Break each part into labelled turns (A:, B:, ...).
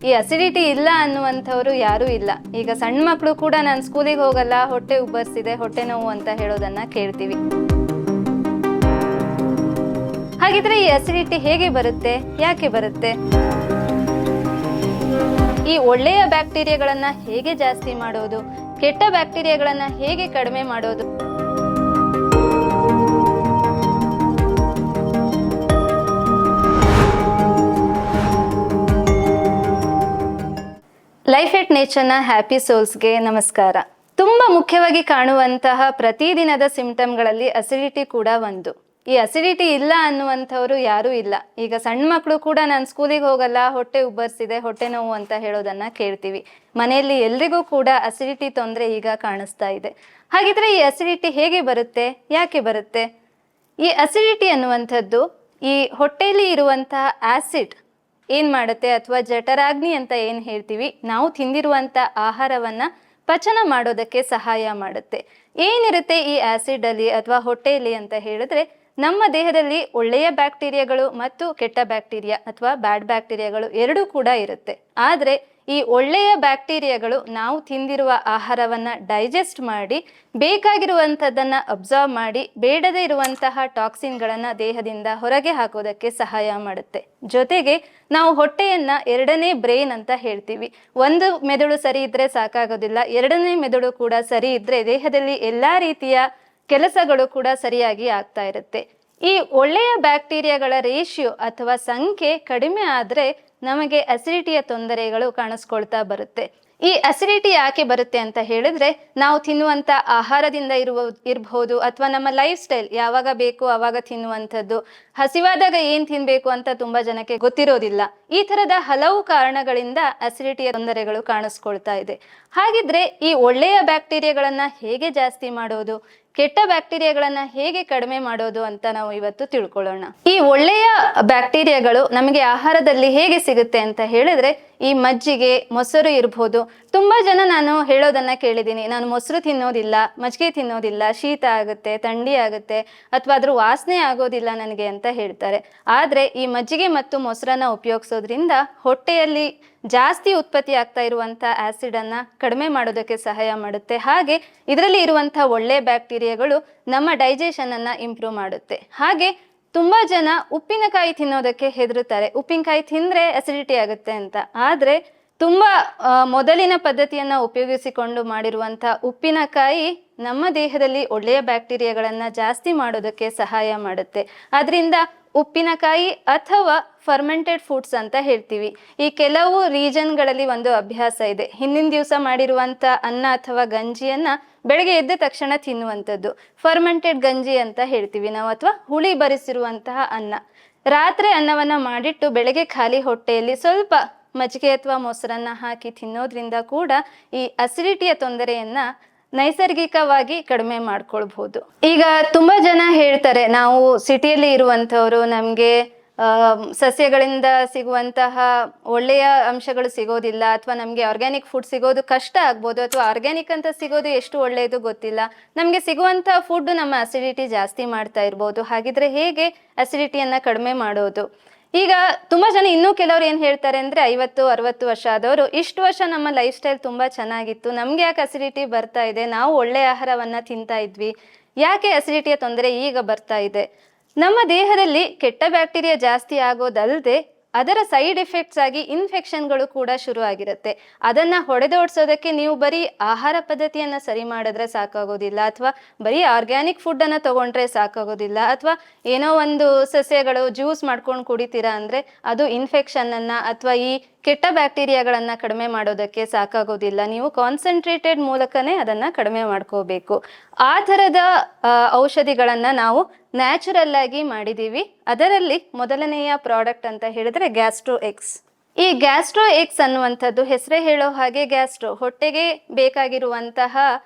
A: ಈ ಅಸಿಡಿಟಿ ಇಲ್ಲ ಅನ್ನುವಂಥವ್ರು ಯಾರೂ ಇಲ್ಲ. ಈಗ ಸಣ್ಣ ಮಕ್ಕಳು ಕೂಡ ನಾನು ಸ್ಕೂಲಿಗೆ ಹೋಗಲ್ಲ, ಹೊಟ್ಟೆ ಉಬ್ಬರಿಸಿದೆ, ಹೊಟ್ಟೆ ನೋವು ಅಂತ ಹೇಳೋದನ್ನ ಕೇಳ್ತೀವಿ. ಹಾಗಿದ್ರೆ ಈ ಅಸಿಡಿಟಿ ಹೇಗೆ ಬರುತ್ತೆ, ಯಾಕೆ ಬರುತ್ತೆ? ಈ ಒಳ್ಳೆಯ ಬ್ಯಾಕ್ಟೀರಿಯಾಗಳನ್ನ ಹೇಗೆ ಜಾಸ್ತಿ ಮಾಡೋದು, ಕೆಟ್ಟ ಬ್ಯಾಕ್ಟೀರಿಯಾಗಳನ್ನ ಹೇಗೆ ಕಡಿಮೆ ಮಾಡೋದು? ಲೈಫ್ ಎಟ್ ನೇಚರ್ನ ಹ್ಯಾಪಿ ಸೋಲ್ಸ್ಗೆ ನಮಸ್ಕಾರ. ತುಂಬಾ ಮುಖ್ಯವಾಗಿ ಕಾಣುವಂತಹ ಪ್ರತಿದಿನದ ಸಿಂಪ್ಟಮ್ಗಳಲ್ಲಿ ಅಸಿಡಿಟಿ ಕೂಡ ಒಂದು. ಈ ಅಸಿಡಿಟಿ ಇಲ್ಲ ಅನ್ನುವಂಥವ್ರು ಯಾರೂ ಇಲ್ಲ. ಈಗ ಸಣ್ಣ ಮಕ್ಕಳು ಕೂಡ ನಾನು ಸ್ಕೂಲಿಗೆ ಹೋಗಲ್ಲ, ಹೊಟ್ಟೆ ಉಬ್ಬರಿಸಿದೆ, ಹೊಟ್ಟೆ ನೋವು ಅಂತ ಹೇಳೋದನ್ನ ಕೇಳ್ತೀವಿ. ಮನೆಯಲ್ಲಿ ಎಲ್ರಿಗೂ ಕೂಡ ಅಸಿಡಿಟಿ ತೊಂದರೆ ಈಗ ಕಾಣಿಸ್ತಾ ಇದೆ. ಹಾಗಿದ್ರೆ ಈ ಅಸಿಡಿಟಿ ಹೇಗೆ ಬರುತ್ತೆ, ಯಾಕೆ ಬರುತ್ತೆ? ಈ ಅಸಿಡಿಟಿ ಅನ್ನುವಂಥದ್ದು ಈ ಹೊಟ್ಟೆಯಲ್ಲಿ ಇರುವಂತಹ ಆಸಿಡ್ ಏನ್ ಮಾಡುತ್ತೆ, ಅಥವಾ ಜಠರಾಗ್ನಿ ಅಂತ ಏನ್ ಹೇಳ್ತೀವಿ, ನಾವು ತಿಂದಿರುವಂತ ಆಹಾರವನ್ನ ಪಚನ ಮಾಡೋದಕ್ಕೆ ಸಹಾಯ ಮಾಡುತ್ತೆ. ಏನಿರುತ್ತೆ ಈ ಆಸಿಡ್ ಅಲ್ಲಿ ಅಥವಾ ಹೊಟ್ಟೆಯಲ್ಲಿ ಅಂತ ಹೇಳಿದ್ರೆ, ನಮ್ಮ ದೇಹದಲ್ಲಿ ಒಳ್ಳೆಯ ಬ್ಯಾಕ್ಟೀರಿಯಾಗಳು ಮತ್ತು ಕೆಟ್ಟ ಬ್ಯಾಕ್ಟೀರಿಯಾ ಅಥವಾ ಬ್ಯಾಡ್ ಬ್ಯಾಕ್ಟೀರಿಯಾಗಳು ಎರಡೂ ಕೂಡ ಇರುತ್ತೆ. ಆದ್ರೆ ಈ ಒಳ್ಳೆಯ ಬ್ಯಾಕ್ಟೀರಿಯಾಗಳು ನಾವು ತಿಂದಿರುವ ಆಹಾರವನ್ನ ಡೈಜೆಸ್ಟ್ ಮಾಡಿ ಬೇಕಾಗಿರುವಂಥದ್ದನ್ನ ಅಬ್ಸರ್ವ್ ಮಾಡಿ ಬೇಡದೇ ಇರುವಂತಹ ಟಾಕ್ಸಿನ್ಗಳನ್ನ ದೇಹದಿಂದ ಹೊರಗೆ ಹಾಕೋದಕ್ಕೆ ಸಹಾಯ ಮಾಡುತ್ತೆ. ಜೊತೆಗೆ ನಾವು ಹೊಟ್ಟೆಯನ್ನ ಎರಡನೇ ಬ್ರೈನ್ ಅಂತ ಹೇಳ್ತೀವಿ. ಒಂದು ಮೆದುಳು ಸರಿ ಇದ್ರೆ ಸಾಕಾಗೋದಿಲ್ಲ, ಎರಡನೇ ಮೆದುಳು ಕೂಡ ಸರಿ ಇದ್ರೆ ದೇಹದಲ್ಲಿ ಎಲ್ಲಾ ರೀತಿಯ ಕೆಲಸಗಳು ಕೂಡ ಸರಿಯಾಗಿ ಆಗ್ತಾ ಇರುತ್ತೆ. ಈ ಒಳ್ಳೆಯ ಬ್ಯಾಕ್ಟೀರಿಯಾಗಳ ರೇಷಿಯೋ ಅಥವಾ ಸಂಖ್ಯೆ ಕಡಿಮೆ ಆದ್ರೆ ನಮಗೆ ಅಸಿಡಿಟಿಯ ತೊಂದರೆಗಳು ಕಾಣಿಸ್ಕೊಳ್ತಾ ಬರುತ್ತೆ. ಈ ಅಸಿಡಿಟಿ ಯಾಕೆ ಬರುತ್ತೆ ಅಂತ ಹೇಳಿದ್ರೆ, ನಾವು ತಿನ್ನುವಂತ ಆಹಾರದಿಂದ ಇರಬಹುದು, ಅಥವಾ ನಮ್ಮ ಲೈಫ್ ಸ್ಟೈಲ್ ಯಾವಾಗ ಬೇಕು ಆವಾಗ ತಿನ್ನುವಂಥದ್ದು, ಹಸಿವಾದಾಗ ಏನ್ ತಿನ್ಬೇಕು ಅಂತ ತುಂಬಾ ಜನಕ್ಕೆ ಗೊತ್ತಿರೋದಿಲ್ಲ. ಈ ತರದ ಹಲವು ಕಾರಣಗಳಿಂದ ಅಸಿಡಿಟಿಯ ತೊಂದರೆಗಳು ಕಾಣಿಸ್ಕೊಳ್ತಾ ಇದೆ. ಹಾಗಿದ್ರೆ ಈ ಒಳ್ಳೆಯ ಬ್ಯಾಕ್ಟೀರಿಯಾಗಳನ್ನ ಹೇಗೆ ಜಾಸ್ತಿ ಮಾಡೋದು, ಕೆಟ್ಟ ಬ್ಯಾಕ್ಟೀರಿಯಾಗಳನ್ನ ಹೇಗೆ ಕಡಿಮೆ ಮಾಡೋದು ಅಂತ ನಾವು ಇವತ್ತು ತಿಳ್ಕೊಳ್ಳೋಣ. ಈ ಒಳ್ಳೆಯ ಬ್ಯಾಕ್ಟೀರಿಯಾಗಳು ನಮಗೆ ಆಹಾರದಲ್ಲಿ ಹೇಗೆ ಸಿಗುತ್ತೆ ಅಂತ ಹೇಳಿದ್ರೆ, ಈ ಮಜ್ಜಿಗೆ, ಮೊಸರು ಇರ್ಬೋದು. ತುಂಬಾ ಜನ ನಾನು ಹೇಳೋದನ್ನ ಕೇಳಿದ್ದೀನಿ, ನಾನು ಮೊಸರು ತಿನ್ನೋದಿಲ್ಲ, ಮಜ್ಜಿಗೆ ತಿನ್ನೋದಿಲ್ಲ, ಶೀತ ಆಗುತ್ತೆ, ಥಂಡಿ ಆಗುತ್ತೆ, ಅಥವಾ ಅದ್ರ ವಾಸನೆ ಆಗೋದಿಲ್ಲ ನನಗೆ ಅಂತ ಹೇಳ್ತಾರೆ. ಆದ್ರೆ ಈ ಮಜ್ಜಿಗೆ ಮತ್ತು ಮೊಸರನ್ನ ಉಪಯೋಗಿಸೋದ್ರಿಂದ ಹೊಟ್ಟೆಯಲ್ಲಿ ಜಾಸ್ತಿ ಉತ್ಪತ್ತಿ ಆಗ್ತಾ ಇರುವಂತ ಆಸಿಡ್ ಅನ್ನ ಕಡಿಮೆ ಮಾಡೋದಕ್ಕೆ ಸಹಾಯ ಮಾಡುತ್ತೆ. ಹಾಗೆ ಇದರಲ್ಲಿ ಇರುವಂತಹ ಒಳ್ಳೆ ಬ್ಯಾಕ್ಟೀರಿಯಾಗಳು ನಮ್ಮ ಡೈಜೆಷನ್ ಅನ್ನ ಇಂಪ್ರೂವ್ ಮಾಡುತ್ತೆ. ಹಾಗೆ ತುಂಬಾ ಜನ ಉಪ್ಪಿನಕಾಯಿ ತಿನ್ನೋದಕ್ಕೆ ಹೆದರುತ್ತಾರೆ, ಉಪ್ಪಿನಕಾಯಿ ತಿಂದ್ರೆ ಅಸಿಡಿಟಿ ಆಗುತ್ತೆ ಅಂತ. ಆದ್ರೆ ತುಂಬಾ ಮೊದಲಿನ ಪದ್ಧತಿಯನ್ನ ಉಪಯೋಗಿಸಿಕೊಂಡು ಮಾಡಿರುವಂತ ಉಪ್ಪಿನಕಾಯಿ ನಮ್ಮ ದೇಹದಲ್ಲಿ ಒಳ್ಳೆಯ ಬ್ಯಾಕ್ಟೀರಿಯಾಗಳನ್ನ ಜಾಸ್ತಿ ಮಾಡೋದಕ್ಕೆ ಸಹಾಯ ಮಾಡುತ್ತೆ. ಅದರಿಂದ ಉಪ್ಪಿನಕಾಯಿ ಅಥವಾ ಫರ್ಮೆಂಟೆಡ್ ಫುಡ್ಸ್ ಅಂತ ಹೇಳ್ತೀವಿ. ಈ ಕೆಲವು ರೀಜನ್ಗಳಲ್ಲಿ ಒಂದು ಅಭ್ಯಾಸ ಇದೆ, ಹಿಂದಿನ ದಿವಸ ಮಾಡಿರುವಂತ ಅನ್ನ ಅಥವಾ ಗಂಜಿಯನ್ನ ಬೆಳಗ್ಗೆ ಎದ್ದ ತಕ್ಷಣ ತಿನ್ನುವಂಥದ್ದು ಫರ್ಮೆಂಟೆಡ್ ಗಂಜಿ ಅಂತ ಹೇಳ್ತೀವಿ ನಾವು, ಅಥವಾ ಹುಳಿ ಬರಿಸಿರುವಂತಹ ಅನ್ನ. ರಾತ್ರಿ ಅನ್ನವನ್ನ ಮಾಡಿಟ್ಟು ಬೆಳಗ್ಗೆ ಖಾಲಿ ಹೊಟ್ಟೆಯಲ್ಲಿ ಸ್ವಲ್ಪ ಮಜ್ಜಿಗೆ ಅಥವಾ ಮೊಸರನ್ನ ಹಾಕಿ ತಿನ್ನೋದ್ರಿಂದ ಕೂಡ ಈ ಅಸಿಡಿಟಿಯ ತೊಂದರೆಯನ್ನ ನೈಸರ್ಗಿಕವಾಗಿ ಕಡಿಮೆ ಮಾಡ್ಕೊಳ್ಬಹುದು. ಈಗ ತುಂಬಾ ಜನ ಹೇಳ್ತಾರೆ, ನಾವು ಸಿಟಿಯಲ್ಲಿ ಇರುವಂತವ್ರು, ನಮ್ಗೆ ಸಸ್ಯಗಳಿಂದ ಸಿಗುವಂತಹ ಒಳ್ಳೆಯ ಅಂಶಗಳು ಸಿಗೋದಿಲ್ಲ, ಅಥವಾ ನಮ್ಗೆ ಆರ್ಗ್ಯಾನಿಕ್ ಫುಡ್ ಸಿಗೋದು ಕಷ್ಟ ಆಗ್ಬೋದು, ಅಥವಾ ಆರ್ಗ್ಯಾನಿಕ್ ಅಂತ ಸಿಗೋದು ಎಷ್ಟು ಒಳ್ಳೆಯದು ಗೊತ್ತಿಲ್ಲ, ನಮ್ಗೆ ಸಿಗುವಂತಹ ಫುಡ್ ನಮ್ಮ ಅಸಿಡಿಟಿ ಜಾಸ್ತಿ ಮಾಡ್ತಾ ಇರ್ಬೋದು. ಹಾಗಿದ್ರೆ ಹೇಗೆ ಅಸಿಡಿಟಿಯನ್ನ ಕಡಿಮೆ ಮಾಡೋದು? ಈಗ ತುಂಬಾ ಜನ, ಇನ್ನೂ ಕೆಲವ್ರು ಏನ್ ಹೇಳ್ತಾರೆ ಅಂದ್ರೆ, 50-60 ವರ್ಷ ಆದವರು, ಇಷ್ಟು ವರ್ಷ ನಮ್ಮ ಲೈಫ್ ಸ್ಟೈಲ್ ತುಂಬಾ ಚೆನ್ನಾಗಿತ್ತು, ನಮ್ಗೆ ಯಾಕೆ ಅಸಿಡಿಟಿ ಬರ್ತಾ ಇದೆ, ನಾವು ಒಳ್ಳೆ ಆಹಾರವನ್ನ ತಿಂತಾ ಇದ್ವಿ, ಯಾಕೆ ಅಸಿಡಿಟಿಯ ತೊಂದರೆ ಈಗ ಬರ್ತಾ ಇದೆ? ನಮ್ಮ ದೇಹದಲ್ಲಿ ಕೆಟ್ಟ ಬ್ಯಾಕ್ಟೀರಿಯಾ ಜಾಸ್ತಿ ಆಗೋದಲ್ಲದೆ ಅದರ ಸೈಡ್ ಎಫೆಕ್ಟ್ಸ್ ಆಗಿ ಇನ್ಫೆಕ್ಷನ್ಗಳು ಕೂಡ ಶುರು ಆಗಿರುತ್ತೆ. ಅದನ್ನ ಹೊಡೆದೋಡ್ಸೋದಕ್ಕೆ ನೀವು ಬರೀ ಆಹಾರ ಪದ್ಧತಿಯನ್ನ ಸರಿ ಮಾಡಿದ್ರೆ ಸಾಕಾಗೋದಿಲ್ಲ, ಅಥವಾ ಬರೀ ಆರ್ಗ್ಯಾನಿಕ್ ಫುಡ್ ಅನ್ನ ತಗೊಂಡ್ರೆ ಸಾಕಾಗೋದಿಲ್ಲ, ಅಥವಾ ಏನೋ ಒಂದು ಸಸ್ಯಗಳು ಜ್ಯೂಸ್ ಮಾಡ್ಕೊಂಡು ಕುಡಿತೀರಾ ಅಂದ್ರೆ ಅದು ಇನ್ಫೆಕ್ಷನ್ ಅನ್ನ ಅಥವಾ ಈ ಕೆಟ್ಟ ಬ್ಯಾಕ್ಟೀರಿಯಾಗಳನ್ನ ಕಡಿಮೆ ಮಾಡೋದಕ್ಕೆ ಸಾಕಾಗೋದಿಲ್ಲ. ನೀವು ಕಾನ್ಸಂಟ್ರೇಟೆಡ್ ಮೂಲಕನೇ ಅದನ್ನ ಕಡಿಮೆ ಮಾಡ್ಕೋಬೇಕು. ಆ ಥರದ ಔಷಧಿಗಳನ್ನ ನಾವು ನ್ಯಾಚುರಲ್ ಆಗಿ ಮಾಡಿದೀವಿ. ಅದರಲ್ಲಿ ಮೊದಲನೆಯ ಪ್ರಾಡಕ್ಟ್ ಅಂತ ಹೇಳಿದ್ರೆ ಗ್ಯಾಸ್ಟ್ರೋ ಎಕ್ಸ್. ಈ ಗ್ಯಾಸ್ಟ್ರೋ ಎಕ್ಸ್ ಅನ್ನುವಂಥದ್ದು ಹೆಸರೇ ಹೇಳೋ ಹಾಗೆ ಗ್ಯಾಸ್ಟ್ರೋ, ಹೊಟ್ಟೆಗೆ ಬೇಕಾಗಿರುವಂತಹ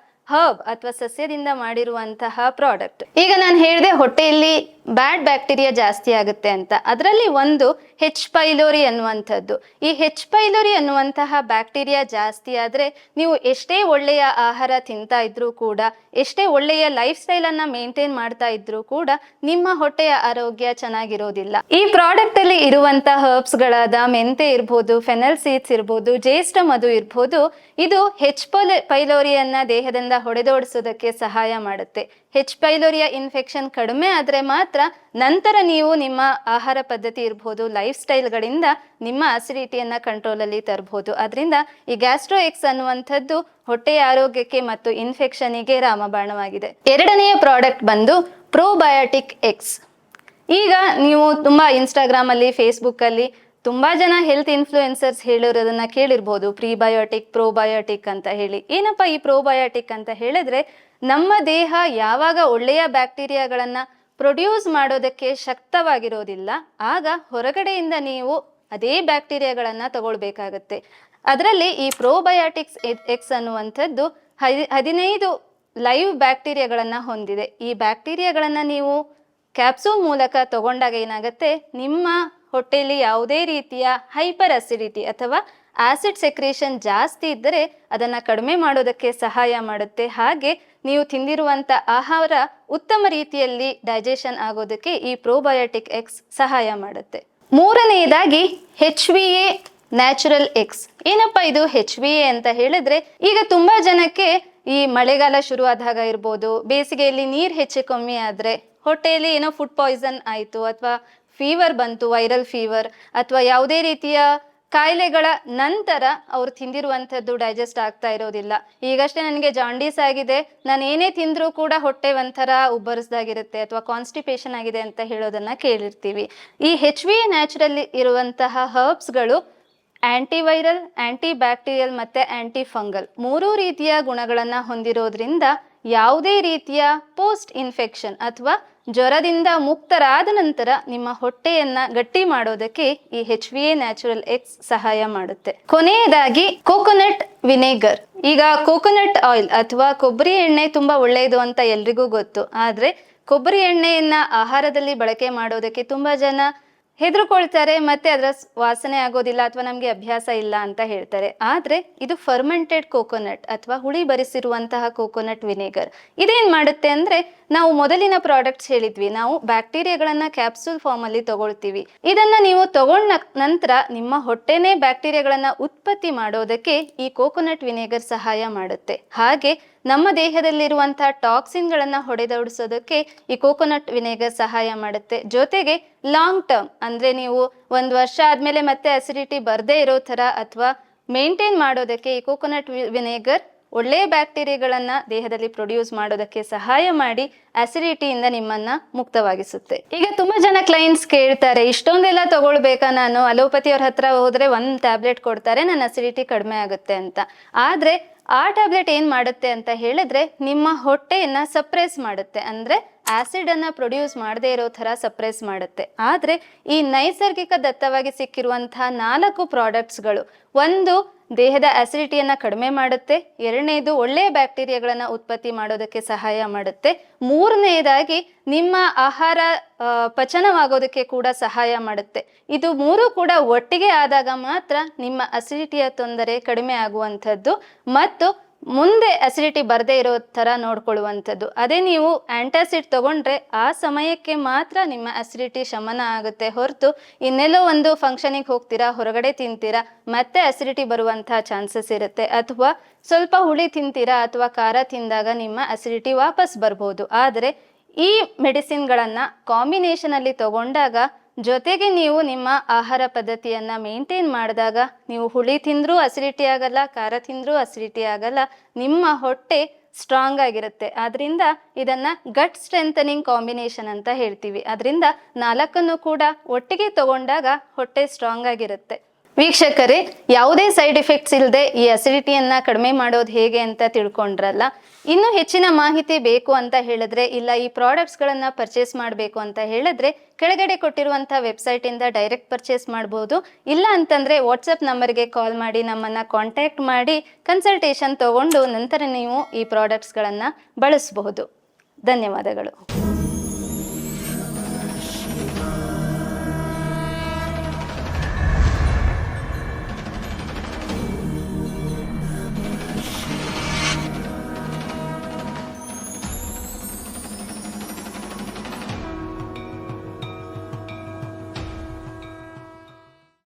A: ಹರ್ಬ್ ಅಥವಾ ಸಸ್ಯದಿಂದ ಮಾಡಿರುವಂತಹ ಪ್ರಾಡಕ್ಟ್. ಈಗ ನಾನು ಹೇಳಿದೆ, ಹೊಟ್ಟೆಯಲ್ಲಿ ಬ್ಯಾಡ್ ಬ್ಯಾಕ್ಟೀರಿಯಾ ಜಾಸ್ತಿ ಆಗುತ್ತೆ ಅಂತ. ಅದರಲ್ಲಿ ಒಂದು ಹೆಚ್ ಪೈಲೋರಿ ಅನ್ನುವಂಥದ್ದು. ಈ ಹೆಚ್ ಪೈಲೋರಿ ಅನ್ನುವಂತಹ ಬ್ಯಾಕ್ಟೀರಿಯಾ ಜಾಸ್ತಿ ಆದರೆ ನೀವು ಎಷ್ಟೇ ಒಳ್ಳೆಯ ಆಹಾರ ತಿಂತಾ ಇದ್ರೂ ಕೂಡ, ಎಷ್ಟೇ ಒಳ್ಳೆಯ ಲೈಫ್ ಸ್ಟೈಲ್ ಅನ್ನ ಮೇಂಟೈನ್ ಮಾಡ್ತಾ ಇದ್ರೂ ಕೂಡ ನಿಮ್ಮ ಹೊಟ್ಟೆಯ ಆರೋಗ್ಯ ಚೆನ್ನಾಗಿರೋದಿಲ್ಲ. ಈ ಪ್ರಾಡಕ್ಟ್ ಅಲ್ಲಿ ಇರುವಂತಹ ಹರ್ಬ್ಸ್ ಗಳಾದ ಮೆಂತೆ ಇರ್ಬೋದು, ಫೆನಲ್ ಸೀಡ್ಸ್ ಇರ್ಬೋದು, ಜ್ಯೇಷ್ಠ ಮಧು ಇರ್ಬೋದು, ಇದು ಹೆಚ್ ಪೈಲೋರಿಯನ್ನ ದೇಹದಿಂದ ಹೊಡೆದೋಡಿಸೋದಕ್ಕೆ ಸಹಾಯ ಮಾಡುತ್ತೆ. ಹೆಚ್ ಪೈಲೋರಿಯಾ ಇನ್ಫೆಕ್ಷನ್ ಕಡಿಮೆ ಆದ್ರೆ ಮಾತ್ರ ನಂತರ ನೀವು ನಿಮ್ಮ ಆಹಾರ ಪದ್ಧತಿ ಇರ್ಬೋದು, ಲೈಫ್ ಸ್ಟೈಲ್ಗಳಿಂದ ನಿಮ್ಮ ಅಸಿಡಿಟಿಯನ್ನ ಕಂಟ್ರೋಲ್ ಅಲ್ಲಿ ತರಬಹುದು. ಅದರಿಂದ ಈ ಗ್ಯಾಸ್ಟ್ರೋ ಎಕ್ಸ್ ಅನ್ನುವಂಥದ್ದು ಹೊಟ್ಟೆಯ ಆರೋಗ್ಯಕ್ಕೆ ಮತ್ತು ಇನ್ಫೆಕ್ಷನ್ಗೆ ರಾಮಬಾಣವಾಗಿದೆ. ಎರಡನೆಯ ಪ್ರಾಡಕ್ಟ್ ಬಂದು ಪ್ರೋಬಯೋಟಿಕ್ ಎಕ್ಸ್. ಈಗ ನೀವು ತುಂಬಾ ಇನ್ಸ್ಟಾಗ್ರಾಮ್ ಅಲ್ಲಿ, ಫೇಸ್ಬುಕ್ ಅಲ್ಲಿ ತುಂಬಾ ಜನ ಹೆಲ್ತ್ ಇನ್ಫ್ಲೂಯೆನ್ಸರ್ಸ್ ಹೇಳಿರೋದನ್ನ ಕೇಳಿರ್ಬೋದು, ಪ್ರೀಬಯೋಟಿಕ್, ಪ್ರೋಬಯೋಟಿಕ್ ಅಂತ ಹೇಳಿ. ಏನಪ್ಪ ಈ ಪ್ರೋಬಯೋಟಿಕ್ ಅಂತ ಹೇಳಿದ್ರೆ, ನಮ್ಮ ದೇಹ ಯಾವಾಗ ಒಳ್ಳೆಯ ಬ್ಯಾಕ್ಟೀರಿಯಾಗಳನ್ನ ಪ್ರೊಡ್ಯೂಸ್ ಮಾಡೋದಕ್ಕೆ ಶಕ್ತವಾಗಿರೋದಿಲ್ಲ, ಆಗ ಹೊರಗಡೆಯಿಂದ ನೀವು ಅದೇ ಬ್ಯಾಕ್ಟೀರಿಯಾಗಳನ್ನ ತಗೊಳ್ಬೇಕಾಗತ್ತೆ. ಅದರಲ್ಲಿ ಈ ಪ್ರೋಬಯೋಟಿಕ್ಸ್ ಎಕ್ಸ್ ಅನ್ನುವಂಥದ್ದು 15 ಲೈವ್ ಬ್ಯಾಕ್ಟೀರಿಯಾಗಳನ್ನ ಹೊಂದಿದೆ. ಈ ಬ್ಯಾಕ್ಟೀರಿಯಾಗಳನ್ನ ನೀವು ಕ್ಯಾಪ್ಸೂಲ್ ಮೂಲಕ ತಗೊಂಡಾಗ ಏನಾಗುತ್ತೆ, ನಿಮ್ಮ ಹೊಟ್ಟೆಯಲ್ಲಿ ಯಾವುದೇ ರೀತಿಯ ಹೈಪರ್ ಅಸಿಡಿಟಿ ಅಥವಾ ಆಸಿಡ್ ಸೆಕ್ರೇಷನ್ ಜಾಸ್ತಿ ಇದ್ದರೆ ಅದನ್ನ ಕಡಿಮೆ ಮಾಡೋದಕ್ಕೆ ಸಹಾಯ ಮಾಡುತ್ತೆ. ಹಾಗೆ ನೀವು ತಿಂದಿರುವಂತ ಆಹಾರ ಉತ್ತಮ ರೀತಿಯಲ್ಲಿ ಡೈಜೆಷನ್ ಆಗೋದಕ್ಕೆ ಈ ಪ್ರೋಬಯೋಟಿಕ್ ಎಕ್ಸ್ ಸಹಾಯ ಮಾಡುತ್ತೆ. ಮೂರನೆಯದಾಗಿ HVA ನ್ಯಾಚುರಲ್ ಎಕ್ಸ್. ಏನಪ್ಪಾ ಇದು HVA ಅಂತ ಹೇಳಿದ್ರೆ, ಈಗ ತುಂಬಾ ಜನಕ್ಕೆ ಈ ಮಳೆಗಾಲ ಶುರು ಆದಾಗ ಇರ್ಬೋದು, ಬೇಸಿಗೆಯಲ್ಲಿ ನೀರು ಹೆಚ್ಚು ಕಮ್ಮಿ ಆದ್ರೆ, ಹೊಟ್ಟೆಯಲ್ಲಿ ಏನೋ ಫುಡ್ ಪಾಯ್ಸನ್ ಆಯಿತು ಅಥವಾ ಫೀವರ್ ಬಂತು, ವೈರಲ್ ಫೀವರ್ ಅಥವಾ ಯಾವುದೇ ರೀತಿಯ ಕಾಯಿಲೆಗಳ ನಂತರ ಅವ್ರು ತಿಂದಿರುವಂಥದ್ದು ಡೈಜೆಸ್ಟ್ ಆಗ್ತಾ ಇರೋದಿಲ್ಲ. ಈಗಷ್ಟೇ ನನಗೆ ಜಾಂಡೀಸ್ ಆಗಿದೆ, ನಾನು ಏನೇ ತಿಂದರೂ ಕೂಡ ಹೊಟ್ಟೆ ಒಂಥರ ಉಬ್ಬರಿಸ್ದಾಗಿರುತ್ತೆ ಅಥವಾ ಕಾನ್ಸ್ಟಿಪೇಷನ್ ಆಗಿದೆ ಅಂತ ಹೇಳೋದನ್ನ ಕೇಳಿರ್ತೀವಿ. ಈ HVA ನ್ಯಾಚುರಲ್ ಇರುವಂತಹ ಹರ್ಬ್ಸ್ಗಳು ಆಂಟಿವೈರಲ್, ಆಂಟಿ ಬ್ಯಾಕ್ಟೀರಿಯಲ್ ಮತ್ತೆ ಆಂಟಿ ಫಂಗಲ್ 3 ರೀತಿಯ ಗುಣಗಳನ್ನ ಹೊಂದಿರೋದ್ರಿಂದ ಯಾವುದೇ ರೀತಿಯ ಪೋಸ್ಟ್ ಇನ್ಫೆಕ್ಷನ್ ಅಥವಾ ಜ್ವರದಿಂದ ಮುಕ್ತರಾದ ನಂತರ ನಿಮ್ಮ ಹೊಟ್ಟೆಯನ್ನ ಗಟ್ಟಿ ಮಾಡೋದಕ್ಕೆ ಈ HVA ನ್ಯಾಚುರಲ್ ಎಕ್ಸ್ ಸಹಾಯ ಮಾಡುತ್ತೆ. ಕೊನೆಯದಾಗಿ ಕೋಕೋನಟ್ ವಿನೆಗರ್. ಈಗ ಕೋಕೋನಟ್ ಆಯಿಲ್ ಅಥವಾ ಕೊಬ್ಬರಿ ಎಣ್ಣೆ ತುಂಬಾ ಒಳ್ಳೆಯದು ಅಂತ ಎಲ್ರಿಗೂ ಗೊತ್ತು. ಆದ್ರೆ ಕೊಬ್ಬರಿ ಎಣ್ಣೆಯನ್ನ ಆಹಾರದಲ್ಲಿ ಬಳಕೆ ಮಾಡೋದಕ್ಕೆ ತುಂಬಾ ಜನ ಹೆದರ್ಕೊಳ್ತಾರೆ, ಮತ್ತೆ ಅದರ ವಾಸನೆ ಆಗೋದಿಲ್ಲ ಅಥವಾ ನಮ್ಗೆ ಅಭ್ಯಾಸ ಇಲ್ಲ ಅಂತ ಹೇಳ್ತಾರೆ. ಆದ್ರೆ ಇದು ಫರ್ಮೆಂಟೆಡ್ ಕೋಕೋನಟ್ ಅಥವಾ ಹುಳಿ ಬರಿಸಿರುವಂತಹ ಕೋಕೋನಟ್ ವಿನೆಗರ್. ಇದೇನ್ ಮಾಡುತ್ತೆ ಅಂದ್ರೆ, ನಾವು ಮೊದಲಿನ ಪ್ರಾಡಕ್ಟ್ಸ್ ಹೇಳಿದ್ವಿ, ನಾವು ಬ್ಯಾಕ್ಟೀರಿಯಾಗಳನ್ನ ಕ್ಯಾಪ್ಸೂಲ್ ಫಾರ್ಮ್ ಅಲ್ಲಿ ತಗೊಳ್ತೀವಿ. ಇದನ್ನ ನೀವು ತಗೊಂಡ ನಂತರ ನಿಮ್ಮ ಹೊಟ್ಟೆನೇ ಬ್ಯಾಕ್ಟೀರಿಯಾಗಳನ್ನ ಉತ್ಪತ್ತಿ ಮಾಡೋದಕ್ಕೆ ಈ ಕೋಕೋನಟ್ ವಿನೆಗರ್ ಸಹಾಯ ಮಾಡುತ್ತೆ. ಹಾಗೆ ನಮ್ಮ ದೇಹದಲ್ಲಿರುವಂತಹ ಟಾಕ್ಸಿನ್ ಗಳನ್ನ ಹೊಡೆದೋಡಿಸೋದಕ್ಕೆ ಈ ಕೋಕೋನಟ್ ವಿನೆಗರ್ ಸಹಾಯ ಮಾಡುತ್ತೆ. ಜೊತೆಗೆ ಲಾಂಗ್ ಟರ್ಮ್ ಅಂದ್ರೆ ನೀವು 1 ವರ್ಷ ಆದ್ಮೇಲೆ ಮತ್ತೆ ಅಸಿಡಿಟಿ ಬರ್ದೇ ಇರೋ ತರ ಅಥವಾ ಮೇಂಟೈನ್ ಮಾಡೋದಕ್ಕೆ ಈ ಕೋಕೋನಟ್ ವಿನೆಗರ್ ಒಳ್ಳೆಯ ಬ್ಯಾಕ್ಟೀರಿಯಾಗಳನ್ನ ದೇಹದಲ್ಲಿ ಪ್ರೊಡ್ಯೂಸ್ ಮಾಡೋದಕ್ಕೆ ಸಹಾಯ ಮಾಡಿ ಅಸಿಡಿಟಿಯಿಂದ ನಿಮ್ಮನ್ನ ಮುಕ್ತವಾಗಿಸುತ್ತೆ. ಈಗ ತುಂಬಾ ಜನ ಕ್ಲೈಂಟ್ಸ್ ಕೇಳ್ತಾರೆ, ಇಷ್ಟೊಂದೆಲ್ಲ ತಗೊಳ್ಬೇಕಾ ನಾನು? ಅಲೋಪತಿಯವ್ರ ಹತ್ರ ಹೋದ್ರೆ 1 ಟ್ಯಾಬ್ಲೆಟ್ ಕೊಡ್ತಾರೆ, ನನ್ನ ಅಸಿಡಿಟಿ ಕಡಿಮೆ ಆಗುತ್ತೆ ಅಂತ. ಆದ್ರೆ ಆ ಟ್ಯಾಬ್ಲೆಟ್ ಏನ್ ಮಾಡುತ್ತೆ ಅಂತ ಹೇಳಿದ್ರೆ, ನಿಮ್ಮ ಹೊಟ್ಟೆಯನ್ನ ಸಪ್ರೆಸ್ ಮಾಡುತ್ತೆ. ಅಂದ್ರೆ ಆಸಿಡ್ ಅನ್ನ ಪ್ರೊಡ್ಯೂಸ್ ಮಾಡದೇ ಇರೋ ತರ ಸಪ್ರೆಸ್ ಮಾಡುತ್ತೆ. ಆದ್ರೆ ಈ ನೈಸರ್ಗಿಕ ದತ್ತವಾಗಿ ಸಿಕ್ಕಿರುವಂತಹ 4 ಪ್ರಾಡಕ್ಟ್ಸ್ಗಳು, ಒಂದು ದೇಹದ ಅಸಿಡಿಟಿಯನ್ನ ಕಡಿಮೆ ಮಾಡುತ್ತೆ, ಎರಡನೇದು ಒಳ್ಳೆಯ ಬ್ಯಾಕ್ಟೀರಿಯಾಗಳನ್ನ ಉತ್ಪತ್ತಿ ಮಾಡೋದಕ್ಕೆ ಸಹಾಯ ಮಾಡುತ್ತೆ, ಮೂರನೆಯದಾಗಿ ನಿಮ್ಮ ಆಹಾರ ಪಚನವಾಗೋದಕ್ಕೆ ಕೂಡ ಸಹಾಯ ಮಾಡುತ್ತೆ. ಇದು 3 ಕೂಡ ಒಟ್ಟಿಗೆ ಆದಾಗ ಮಾತ್ರ ನಿಮ್ಮ ಅಸಿಡಿಟಿಯ ತೊಂದರೆ ಕಡಿಮೆ ಆಗುವಂಥದ್ದು ಮತ್ತು ಮುಂದೆ ಅಸಿಡಿಟಿ ಬರದೇ ಇರೋ ತರ ನೋಡ್ಕೊಳ್ಳುವಂಥದ್ದು. ಅದೇ ನೀವು ಆಂಟಾಸಿಡ್ ತಗೊಂಡ್ರೆ ಆ ಸಮಯಕ್ಕೆ ಮಾತ್ರ ನಿಮ್ಮ ಅಸಿಡಿಟಿ ಶಮನ ಆಗುತ್ತೆ ಹೊರತು ಇನ್ನೆಲ್ಲೋ ಒಂದು ಫಂಕ್ಷನಿಗೆ ಹೋಗ್ತೀರಾ, ಹೊರಗಡೆ ತಿಂತೀರಾ, ಮತ್ತೆ ಅಸಿಡಿಟಿ ಬರುವಂತಹ ಚಾನ್ಸಸ್ ಇರುತ್ತೆ. ಅಥವಾ ಸ್ವಲ್ಪ ಹುಳಿ ತಿಂತೀರಾ ಅಥವಾ ಖಾರ ತಿಂದಾಗ ನಿಮ್ಮ ಅಸಿಡಿಟಿ ವಾಪಸ್ ಬರ್ಬೋದು. ಆದರೆ ಈ ಮೆಡಿಸಿನ್ಗಳನ್ನ ಕಾಂಬಿನೇಷನ್ ಅಲ್ಲಿ ತಗೊಂಡಾಗ, ಜೊತೆಗೆ ನೀವು ನಿಮ್ಮ ಆಹಾರ ಪದ್ಧತಿಯನ್ನ ಮೇಂಟೈನ್ ಮಾಡಿದಾಗ, ನೀವು ಹುಳಿ ತಿಂದ್ರೂ ಅಸಿಡಿಟಿ ಆಗಲ್ಲ, ಖಾರ ತಿಂದ್ರೂ ಅಸಿಡಿಟಿ ಆಗಲ್ಲ, ನಿಮ್ಮ ಹೊಟ್ಟೆ ಸ್ಟ್ರಾಂಗ್ ಆಗಿರುತ್ತೆ. ಆದ್ರಿಂದ ಇದನ್ನ ಗಟ್ ಸ್ಟ್ರೆಂಥನಿಂಗ್ ಕಾಂಬಿನೇಷನ್ ಅಂತ ಹೇಳ್ತೀವಿ. ಅದರಿಂದ 4 ಕೂಡ ಒಟ್ಟಿಗೆ ತಗೊಂಡಾಗ ಹೊಟ್ಟೆ ಸ್ಟ್ರಾಂಗ್ ಆಗಿರುತ್ತೆ. ವೀಕ್ಷಕರೇ, ಯಾವುದೇ ಸೈಡ್ ಎಫೆಕ್ಟ್ಸ್ ಇಲ್ಲದೆ ಈ ಅಸಿಡಿಟಿಯನ್ನ ಕಡಿಮೆ ಮಾಡೋದು ಹೇಗೆ ಅಂತ ತಿಳ್ಕೊಂಡ್ರಲ್ಲ. ಇನ್ನೂ ಹೆಚ್ಚಿನ ಮಾಹಿತಿ ಬೇಕು ಅಂತ ಹೇಳಿದ್ರೆ, ಇಲ್ಲ ಈ ಪ್ರಾಡಕ್ಟ್ಸ್ಗಳನ್ನ ಪರ್ಚೇಸ್ ಮಾಡಬೇಕು ಅಂತ ಹೇಳಿದ್ರೆ, ಕೆಳಗಡೆ ಕೊಟ್ಟಿರುವಂತಹ ವೆಬ್ಸೈಟ್ ಇಂದ ಡೈರೆಕ್ಟ್ ಪರ್ಚೇಸ್ ಮಾಡಬಹುದು. ಇಲ್ಲ ಅಂತಂದ್ರೆ ವಾಟ್ಸಪ್ ನಂಬರ್ಗೆ ಕಾಲ್ ಮಾಡಿ ನಮ್ಮನ್ನ ಕಾಂಟ್ಯಾಕ್ಟ್ ಮಾಡಿ ಕನ್ಸಲ್ಟೇಷನ್ ತಗೊಂಡು ನಂತರ ನೀವು ಈ ಪ್ರಾಡಕ್ಟ್ಸ್ಗಳನ್ನ ಬಳಸಬಹುದು. ಧನ್ಯವಾದಗಳು.